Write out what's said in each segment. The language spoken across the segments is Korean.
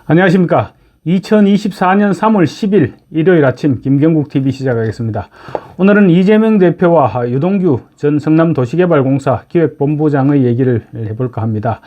안녕하십니까. 2024년 3월 10일 일요일 아침 김경국TV 시작하겠습니다. 오늘은 이재명 대표와 유동규 전 성남도시개발공사 기획본부장의 얘기를 해볼까 합니다.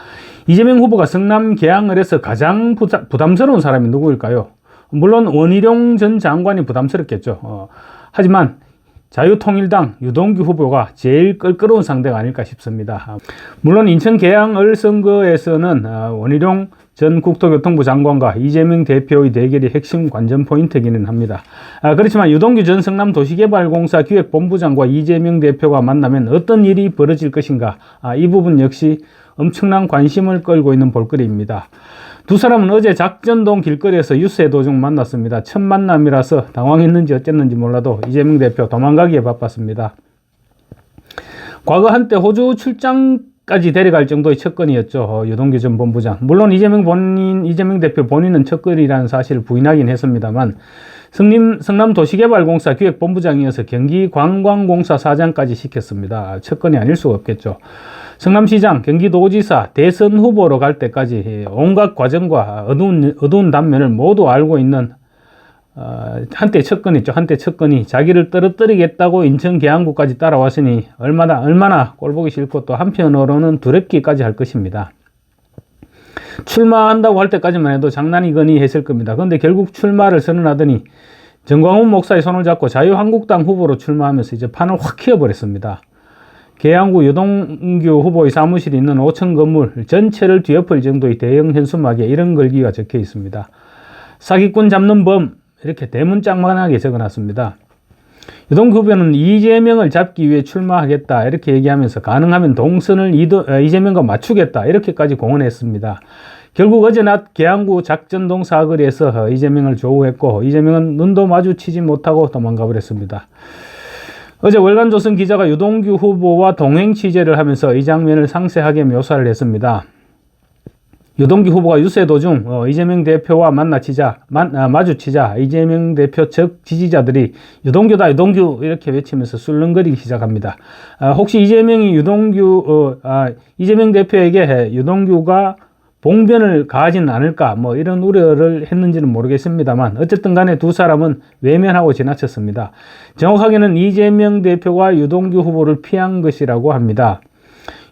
이재명 후보가 성남 개항을 해서 가장 부담스러운 사람이 누구일까요? 물론 원희룡 전 장관이 부담스럽겠죠. 하지만 자유통일당 유동규 후보가 제일 껄끄러운 상대가 아닐까 싶습니다. 물론 인천 개항을 선거에서는 원희룡 전 국토교통부 장관과 이재명 대표의 대결이 핵심 관전 포인트이기는 합니다. 그렇지만 유동규 전 성남도시개발공사 기획본부장과 이재명 대표가 만나면 어떤 일이 벌어질 것인가, 이 부분 역시 엄청난 관심을 끌고 있는 볼거리입니다. 두 사람은 어제 작전동 길거리에서 유세 도중 만났습니다. 첫 만남이라서 당황했는지 어쨌는지 몰라도 이재명 대표 도망가기에 바빴습니다. 과거 한때 호주 출장까지 데려갈 정도의 척건이었죠. 유동규 전 본부장. 물론 이재명 대표 본인은 척건이라는 사실을 부인하긴 했습니다만 성남도시개발공사 기획본부장이어서 경기관광공사 사장까지 시켰습니다. 척건이 아닐 수가 없겠죠. 성남시장, 경기도지사, 대선 후보로 갈 때까지 온갖 과정과 어두운 단면을 모두 알고 있는 한때 척건이죠. 한때 척건이 자기를 떨어뜨리겠다고 인천 계양구까지 따라왔으니 얼마나 꼴보기 싫고 또 한편으로는 두렵기까지 할 것입니다. 출마한다고 할 때까지만 해도 장난이거니 했을 겁니다. 그런데 결국 출마를 선언하더니 정광훈 목사의 손을 잡고 자유한국당 후보로 출마하면서 이제 판을 확 키워버렸습니다. 계양구 유동규 후보의 사무실이 있는 5층 건물 전체를 뒤엎을 정도의 대형 현수막에 이런 글귀가 적혀 있습니다. 사기꾼 잡는 범, 이렇게 대문짝만하게 적어놨습니다. 유동규 후보는 이재명을 잡기 위해 출마하겠다 이렇게 얘기하면서 가능하면 동선을 이재명과 맞추겠다 이렇게까지 공언했습니다. 결국 어제 낮 계양구 작전동 사거리에서 이재명을 조우했고 이재명은 눈도 마주치지 못하고 도망가 버렸습니다. 어제 월간조선 기자가 유동규 후보와 동행 취재를 하면서 이 장면을 상세하게 묘사를 했습니다. 유동규 후보가 유세 도중 이재명 대표와 마주치자 이재명 대표 측 지지자들이 유동규다 유동규 이렇게 외치면서 술렁거리기 시작합니다. 혹시 이재명 대표에게 유동규가 봉변을 가하지는 않을까 이런 우려를 했는지는 모르겠습니다만 어쨌든 간에 두 사람은 외면하고 지나쳤습니다. 정확하게는 이재명 대표가 유동규 후보를 피한 것이라고 합니다.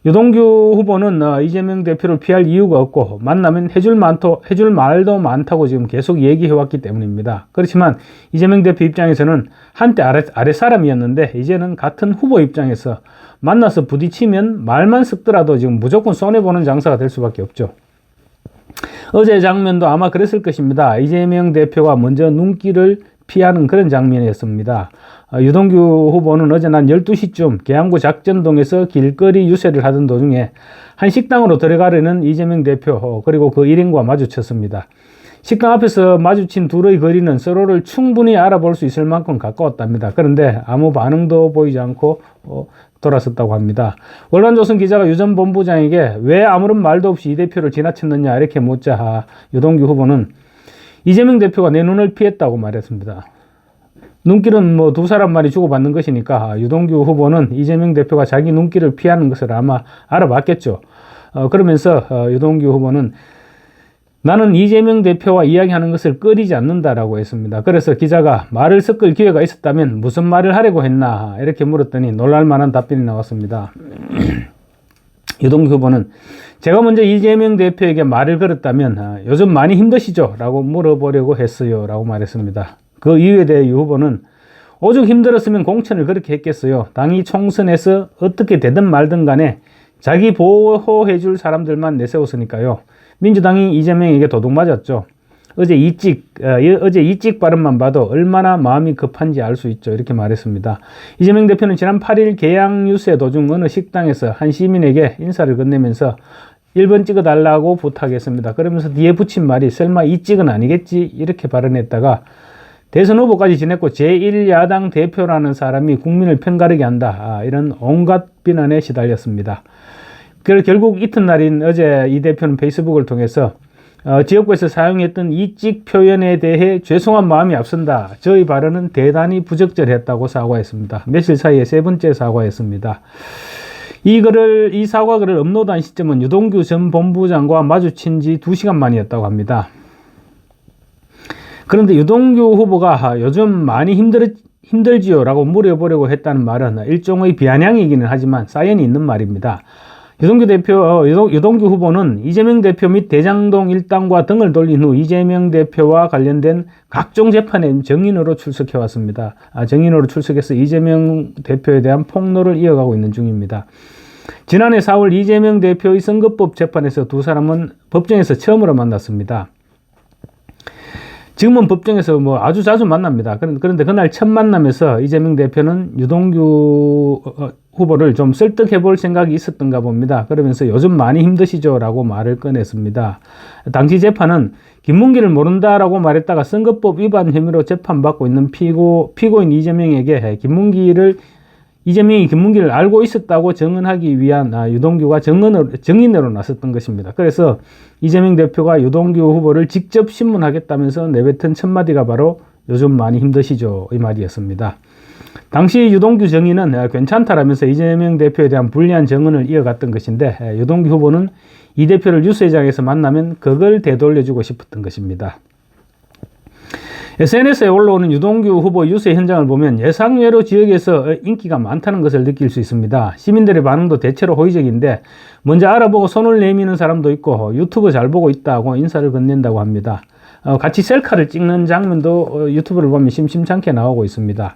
유동규 후보는 이재명 대표를 피할 이유가 없고 만나면 해줄 말도 많다고 지금 계속 얘기해왔기 때문입니다. 그렇지만 이재명 대표 입장에서는 한때 아랫사람이었는데 이제는 같은 후보 입장에서 만나서 부딪히면 말만 섞더라도 지금 무조건 손해보는 장사가 될 수밖에 없죠. 어제 장면도 아마 그랬을 것입니다. 이재명 대표가 먼저 눈길을 피하는 그런 장면이었습니다. 유동규 후보는 어제 난 12시쯤 계양구 작전동에서 길거리 유세를 하던 도중에 한 식당으로 들어가려는 이재명 대표 그리고 그 일행과 마주쳤습니다. 식당 앞에서 마주친 둘의 거리는 서로를 충분히 알아볼 수 있을 만큼 가까웠답니다. 그런데 아무 반응도 보이지 않고 돌아섰다고 합니다. 월간조선 기자가 유 전 본부장에게 왜 아무런 말도 없이 이 대표를 지나쳤느냐 이렇게 묻자 유동규 후보는 이재명 대표가 내 눈을 피했다고 말했습니다. 눈길은 두 사람만이 주고받는 것이니까 유동규 후보는 이재명 대표가 자기 눈길을 피하는 것을 아마 알아봤겠죠. 그러면서 유동규 후보는 나는 이재명 대표와 이야기하는 것을 꺼리지 않는다라고 했습니다. 그래서 기자가 말을 섞을 기회가 있었다면 무슨 말을 하려고 했나 이렇게 물었더니 놀랄만한 답변이 나왔습니다. 유동규 후보는 제가 먼저 이재명 대표에게 말을 걸었다면 요즘 많이 힘드시죠? 라고 물어보려고 했어요 라고 말했습니다. 그 이유에 대해 유 후보는 오죽 힘들었으면 공천을 그렇게 했겠어요. 당이 총선에서 어떻게 되든 말든 간에 자기 보호해 줄 사람들만 내세웠으니까요. 민주당이 이재명에게 도둑 맞았죠. 어제 이찍 발언만 봐도 얼마나 마음이 급한지 알 수 있죠. 이렇게 말했습니다. 이재명 대표는 지난 8일 개항 유세 도중 어느 식당에서 한 시민에게 인사를 건네면서 1번 찍어달라고 부탁했습니다. 그러면서 뒤에 붙인 말이 설마 이 찍은 아니겠지? 이렇게 발언했다가 대선 후보까지 지냈고 제1야당 대표라는 사람이 국민을 편가르게 한다. 이런 온갖 비난에 시달렸습니다. 결국 이튿날인 어제 이 대표는 페이스북을 통해서 지역구에서 사용했던 이찍 표현에 대해 죄송한 마음이 앞선다. 저의 발언은 대단히 부적절했다고 사과했습니다. 며칠 사이에 세 번째 사과했습니다. 이 사과글을 업로드한 시점은 유동규 전 본부장과 마주친 지 2시간 만이었다고 합니다. 그런데 유동규 후보가 요즘 많이 힘들지요 라고 물어보려고 했다는 말은 일종의 비아냥이기는 하지만 사연이 있는 말입니다. 유동규 후보는 이재명 대표 및 대장동 일당과 등을 돌린 후 이재명 대표와 관련된 각종 재판에 증인으로 출석해 왔습니다. 증인으로 출석해서 이재명 대표에 대한 폭로를 이어가고 있는 중입니다. 지난해 4월 이재명 대표의 선거법 재판에서 두 사람은 법정에서 처음으로 만났습니다. 지금은 법정에서 아주 자주 만납니다. 그런데 그날 첫 만남에서 이재명 대표는 유동규 후보를 좀 설득해 볼 생각이 있었던가 봅니다. 그러면서 요즘 많이 힘드시죠? 라고 말을 꺼냈습니다. 당시 재판은 김문기를 모른다라고 말했다가 선거법 위반 혐의로 재판받고 있는 피고인 이재명에게 이재명이 김문기를 알고 있었다고 증언하기 위한 유동규가 증인으로 나섰던 것입니다. 그래서 이재명 대표가 유동규 후보를 직접 신문하겠다면서 내뱉은 첫 마디가 바로 요즘 많이 힘드시죠? 이 말이었습니다. 당시 유동규 증인은 괜찮다라면서 이재명 대표에 대한 불리한 증언을 이어갔던 것인데 유동규 후보는 이 대표를 유세장에서 만나면 그걸 되돌려주고 싶었던 것입니다. SNS에 올라오는 유동규 후보 유세 현장을 보면 예상외로 지역에서 인기가 많다는 것을 느낄 수 있습니다. 시민들의 반응도 대체로 호의적인데 먼저 알아보고 손을 내미는 사람도 있고 유튜브 잘 보고 있다고 인사를 건넨다고 합니다. 같이 셀카를 찍는 장면도 유튜브를 보면 심심찮게 나오고 있습니다.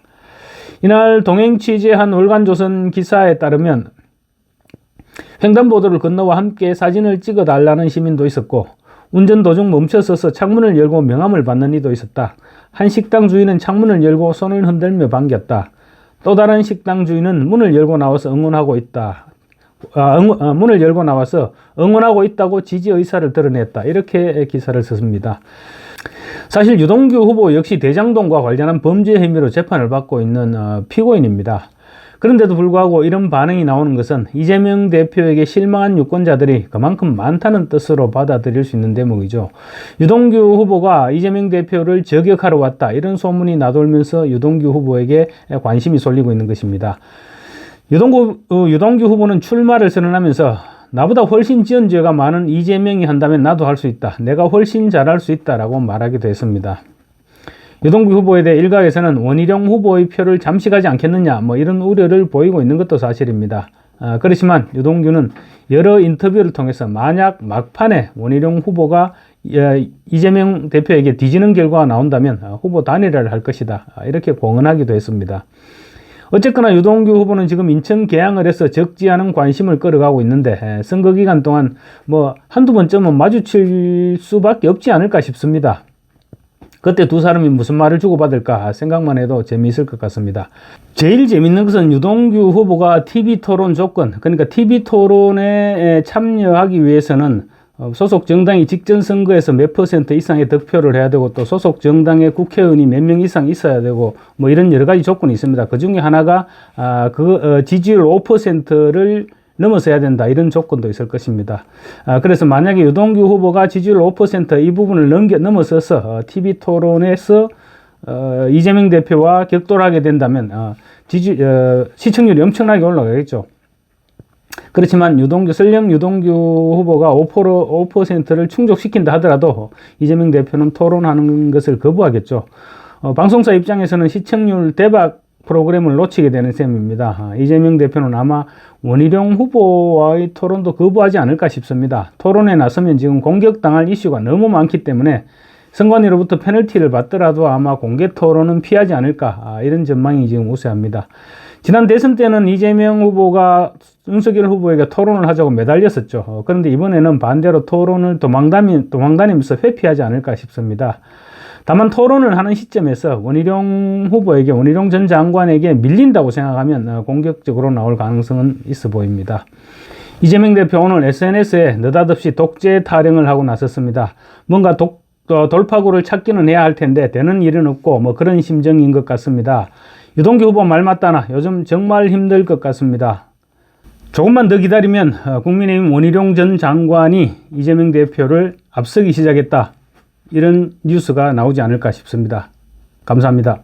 이날 동행 취재한 월간조선 기사에 따르면 횡단보도를 건너와 함께 사진을 찍어달라는 시민도 있었고 운전 도중 멈춰서서 창문을 열고 명함을 받는 이도 있었다. 한 식당 주인은 창문을 열고 손을 흔들며 반겼다. 또 다른 식당 주인은 문을 열고 나와서 응원하고 있다고 지지 의사를 드러냈다. 이렇게 기사를 썼습니다. 사실 유동규 후보 역시 대장동과 관련한 범죄 혐의로 재판을 받고 있는 피고인입니다. 그런데도 불구하고 이런 반응이 나오는 것은 이재명 대표에게 실망한 유권자들이 그만큼 많다는 뜻으로 받아들일 수 있는 대목이죠. 유동규 후보가 이재명 대표를 저격하러 왔다 이런 소문이 나돌면서 유동규 후보에게 관심이 쏠리고 있는 것입니다. 유동규 후보는 출마를 선언하면서 나보다 훨씬 지원자가 많은 이재명이 한다면 나도 할 수 있다. 내가 훨씬 잘할 수 있다라고 말하기도 했습니다. 유동규 후보에 대해 일각에서는 원희룡 후보의 표를 잠시 가지 않겠느냐 이런 우려를 보이고 있는 것도 사실입니다. 그렇지만 유동규는 여러 인터뷰를 통해서 만약 막판에 원희룡 후보가 이재명 대표에게 뒤지는 결과가 나온다면 후보 단일화를 할 것이다 이렇게 공언하기도 했습니다. 어쨌거나 유동규 후보는 지금 인천 개항을 해서 적지 않은 관심을 끌어가고 있는데 선거 기간 동안 한두 번쯤은 마주칠 수밖에 없지 않을까 싶습니다. 그때 두 사람이 무슨 말을 주고받을까 생각만 해도 재미있을 것 같습니다. 제일 재밌는 것은 유동규 후보가 TV토론 조건, 그러니까 TV토론에 참여하기 위해서는 소속 정당이 직전 선거에서 몇 % 이상의 득표를 해야 되고 또 소속 정당의 국회의원이 몇 명 이상 있어야 되고 이런 여러 가지 조건이 있습니다. 그 중에 하나가 지지율 5%를 넘어서야 된다 이런 조건도 있을 것입니다. 그래서 만약에 유동규 후보가 지지율 5% 이 부분을 넘어서서 TV토론에서 이재명 대표와 격돌하게 된다면 시청률이 엄청나게 올라가겠죠. 그렇지만 설령 유동규 후보가 5%를 충족시킨다 하더라도 이재명 대표는 토론하는 것을 거부하겠죠. 방송사 입장에서는 시청률 대박 프로그램을 놓치게 되는 셈입니다. 이재명 대표는 아마 원희룡 후보와의 토론도 거부하지 않을까 싶습니다. 토론에 나서면 지금 공격당할 이슈가 너무 많기 때문에 선관위로부터 페널티를 받더라도 아마 공개 토론은 피하지 않을까 이런 전망이 지금 우세합니다. 지난 대선 때는 이재명 후보가 윤석열 후보에게 토론을 하자고 매달렸었죠. 그런데 이번에는 반대로 토론을 도망다니면서 회피하지 않을까 싶습니다. 다만 토론을 하는 시점에서 원희룡 전 장관에게 밀린다고 생각하면 공격적으로 나올 가능성은 있어 보입니다. 이재명 대표 오늘 SNS에 느닷없이 독재 타령을 하고 나섰습니다. 뭔가 돌파구를 찾기는 해야 할 텐데 되는 일은 없고 그런 심정인 것 같습니다. 유동규 후보 말 맞다나 요즘 정말 힘들 것 같습니다. 조금만 더 기다리면 국민의힘 원희룡 전 장관이 이재명 대표를 앞서기 시작했다. 이런 뉴스가 나오지 않을까 싶습니다. 감사합니다.